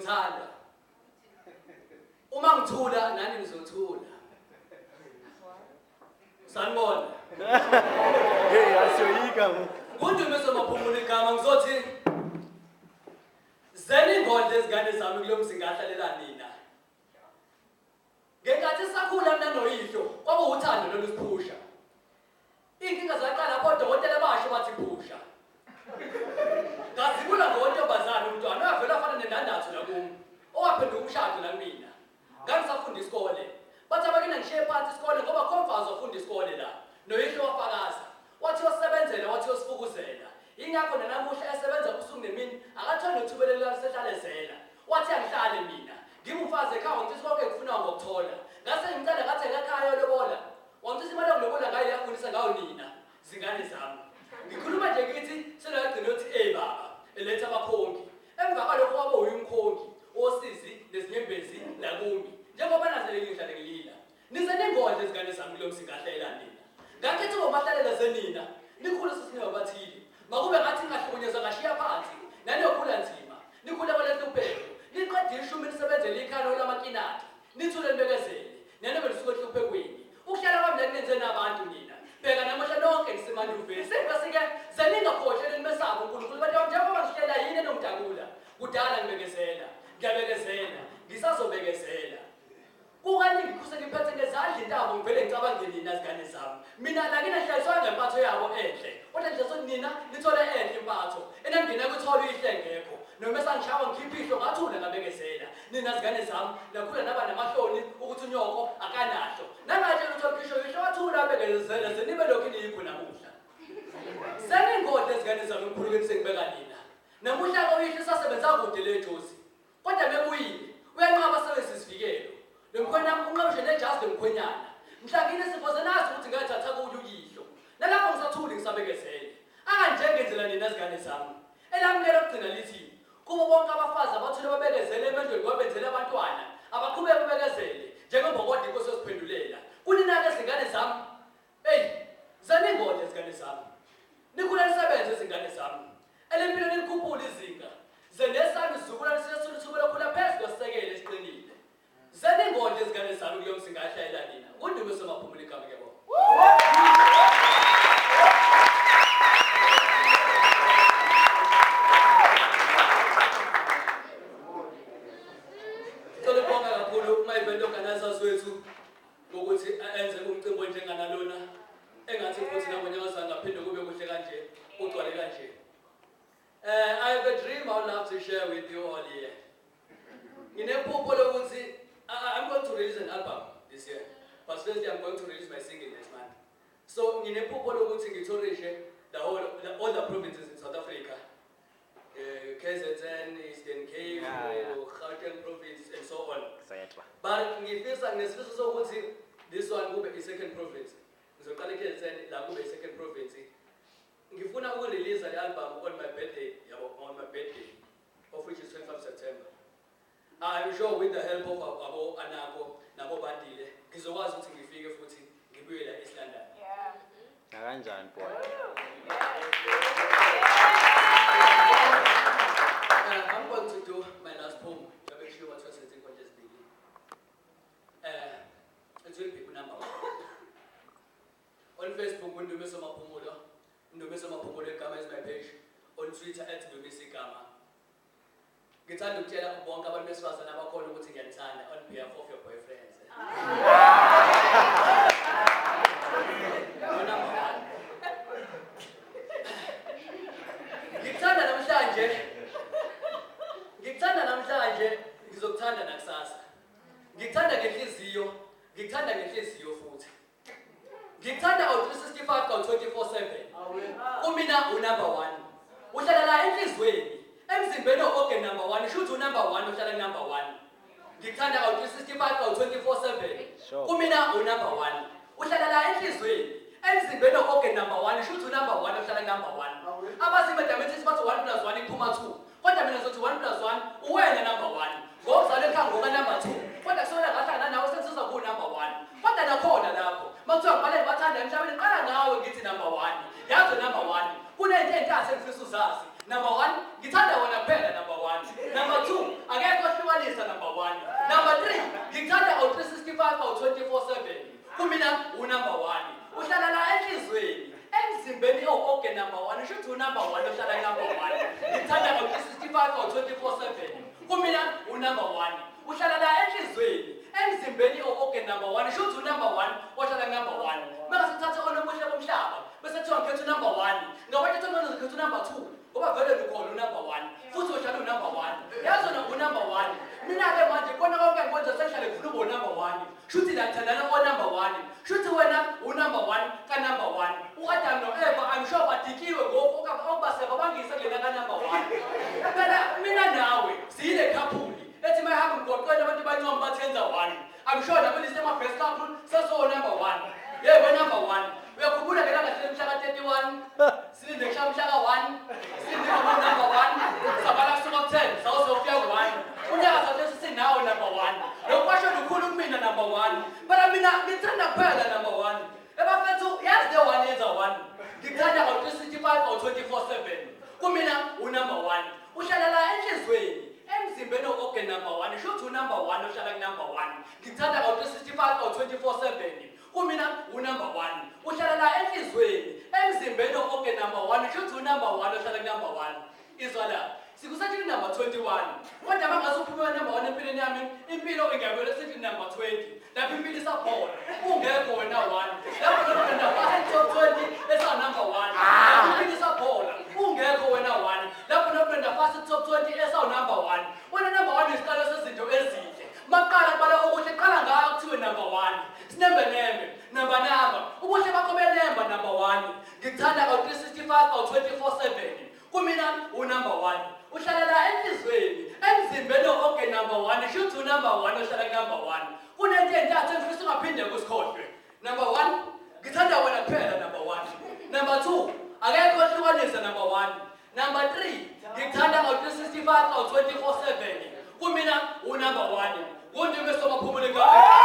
ngizothanda. Uma ngithula nani nizothula. Sanibona. Hey, asiyoyika. Kundumiso maphumula igama ngizothi zeni ingondle ezingane zami kulo mzingahlalela nina. Ngenkathi sakhula mina noyihlo kwaba uthando lolusphusha. Inkinga zaqala lapho odokotela basho bathi phusha. Ngazibula ngontombazana umntwana wavela afana nendandatho nakumi. Owaphenduka umshado la kumina. Ngangisafunda isikole. Bathi abakina ngishiye phansi isikole ngoba khomfazi wafunda isikole la. Noyihlo wafakaza. Wathi yosebenzela wathi yosifukuzela. Ingakho nanamuhla esebenza ubusuku nemini akathona nothubelelo lasehlalezela. Wathi angihlale mina. Ngimumfazi ekhaya ngithi konke ngifuna ngokuthola. Ngase ngicela ngathi ekhaya lobola. Wangithi imali yokulobola ngayo yafundisa ngayo nina zingane zami. Ngikhuluma nje ngithi selagcina uthi baba eletha abakhongi. Emva kwalokho kwabo uyumkhongi osizi nezinyembezi lakumi. Njengoba nazele ngihlale ngilila. Nize nengondle izingane zami lo msingahlela nina. Ngakhethe ngomahlalela zenina. Nikhulu sisine babathile. Makube ngathi ngahlukunyezwa ngashiya phansi. Naniyokhula nzima. Nikhula kwalethuphelo. Niqedile ishumi nisebenzele ikhalo lamakinati. Nithule nibekezele. Nanobe lisuke ehluphekweni. Ukuhlala kwami la kunenze nabantu nina. Bheka namuhla lonke ngisemanyuvesi. Sengibasike zeningakhohlele nimesaba uNkulunkulu bathi njengoba ngihlela yini nomdakula. Kudala ngibekezela. Ngiyabekezela. Ngisazobekezela. Kukani ngikhuse ngiphethe ngezandla intamo ngivele ngicabange nina zingane zami. Mina la nginahlaliswa ngempatho yabo enhle. Kodwa nje sothi nina nithole enhle impatho. Enangena kuthola ihle ngekho. Noma esangishawa ngikhiphisho ngathula ngabekezela. Nina zingane zami lakhula naba namahloni ukuthi unyoko akanahlo. Nangatshe uthola ikhisho yisho wathula abekezela zenibe lokhu niyikho namuhla. Seningode zingane zami ngikhulukeni sengibeka nina. Namuhla koyihlo sasebenza kude le Josi. Kodwa mebuyile uyanqaba sebesisivikelo. Lomkhwenyana unqabishe nejazi lomkhwenyana. Mhlangine sifoze nazi ukuthi ngathatha kuyo uyihlo. Nalapho ngisathuli ngisabekezele. Anganjengenzela nina zingane zami. Elamukela ukugcina lithi kubo bonke abafazi abathule babekezele emendweni kwabenzela abantwana abaqhubeke bebekezele njengobhokodi inkosi yosiphendulela. Kunina ke zingane zami. Zaningode zingane zami. Nikhule nisebenze izingane zami. Elempilweni nikhuphula izinga. Zenesami isizukulwane sesithubela khula phezulu kwesisekelo esiqinile. Zaningode izingane zami kuyo msingahlela nina. Kundumiso maphumula igama ke bo. Tolibonga kakhulu mayibento organizers wethu ukuthi enze umcimbi njenganalona engathi futhi nabonyakaza ngaphinde kube kuhle kanje ugcwale kanje. I have a dream I would love to share with you all here. Nginephupho lokuthi I'm going to release an album this year. But firstly, I'm going to release my single next month. So, nginephupho lokuthi ngithorishe all the provinces in South Africa. KZN, Eastern Cape, Gauteng province, and so on. But ngifisa sokuthi this one kube i-second province. Ngizoqala KZN la kube i-second province. Ngifuna ukurelease the album on my birthday, of which is 25 September. I'm sure with the help of Abo Anako, Nabo Bandile, ngizokwazi ukuthi ngifike futhi ngibuye la East London. Kanjani boy? I'm going to do my last poem. To make sure what was in contest daily. It will be number 1. On Facebook, Ndumiso Maphumulo. Ndumiso Maphumulo Igama is my page. On Twitter, @Ndumiso Igama. Ngithanda ukutshela bonke abantu besifazane abakhona ukuthi ngiyanithanda on behalf of your boyfriends. Ngikuthanda namhlanje ngizokuthanda nakusasa. Ngikuthanda ngenhliziyo futhi. Ngikuthanda out-365 24/7. Kumina unumber 1. Uhlala la enhlizweni. Emzimbeni organ number 1, shoot number 1 uhlala number 1. Ngikuthanda out-365 24/7. Kumina unumber 1. Uhlala la enhlizweni. Emzimbeni organ number 1, shoot number 1 uhlala number 1. Abazime mathematics bathi 1 + 1 iphuma 2. Kodwa mina ngizothi 1 + 1 uwena number 1. Ngokuzala ekhaya ngoba number 2. Kodwa kusona ngahlala nawe sesiza ku number 1. Kodwa nakhona lapho. Makuthiwa ngibale bathanda emhlabeni qala ngawe ngithi number 1. Yazi number 1. Kunento enkathi engifisa uzazi. Number 1, ngithanda wona kuphela number 1. Number 2, akekho ohlala number 1 ngithanda ngo-365 or 24/7 kumina unumber 1 uhlala la enhlizweni emzimbeni organ number 1 shothi unumber 1 ohlala number 1 mase sithatha onobuhle bomhlaba bese kuthiwa ngikhetha unumber 1 ngabantu thona ngikhetha unumber 2 ngoba vele ukhona unumber 1 futhi uhlala unumber 1 yazo na unumber 1 mina ke manje kona konke ngikwenza sekuhlale ngifuna ube number 1 shuthi la thandana number 1 shuthi wena unumber 1 ka number 1 uAdam noEva I'm sure badikiwe ngoku okubaseka bangise kulena ka number 1 phela mina nawe siyile couple ethi mayihamba mgoqweni abantu bancoma bathenza 1 I'm sure nabona isema first couple seso number 1 yebo number 1 uyakhumbula ke la kahle mhla ka 31 silinde mhla ka 1 silinde number 1 sabala kusuka ku 10 sawuzofika ku 1 unyaka sathi sinawo number 1 lokwasho lukhulu kumina number 1 but mina ngithanda kuphela number 1 ebafethu yazi the one yenza 1 ngithanda ngo-365 or 24/7 kumina unumber 1 uhlala la enhlizweni emzimbeni organ number 1 shothi unumber 1 ohlala ku-number 1 ngithanda ngo-365 or 24/7 kumina unumber 1 uhlala la enhlizweni emzimbeni organ number 1 shothi unumber 1 ohlala ku-number 1 izwa la sikusathi number 21 kodwa mangaze uphume number 1 empilweni yami impilo ingabele sithi number 20 lapho impilo isaphola ungekho wena 1 lapho ngenda phasi top 20 esa number 1 lapho impilo isaphola ungekho wena 1 lapho ngenda phasi top 20 esa number 1 wena number 1 isiqalo sezinto ezinhle maqala bala ukuthi qala ngayo kuthiwe number 1 sinembe number ubuhle bakho benemba number 1 ngithanda ngo-365 or 24/7 kumina unumber 1 uhlala la enhlizweni emzimbeni organ number 1 shothi unumber 1 ohlala ku-number 1 kunento entathu engifisa ungaphinde kusikhohlwe number 1 ngithanda wena kuphela number 1 number 2 akekho ohlukanisa number 1 number 3 ngithanda ngo-365 or 24/7 kumina unumber 1 kundime somaphumule kahle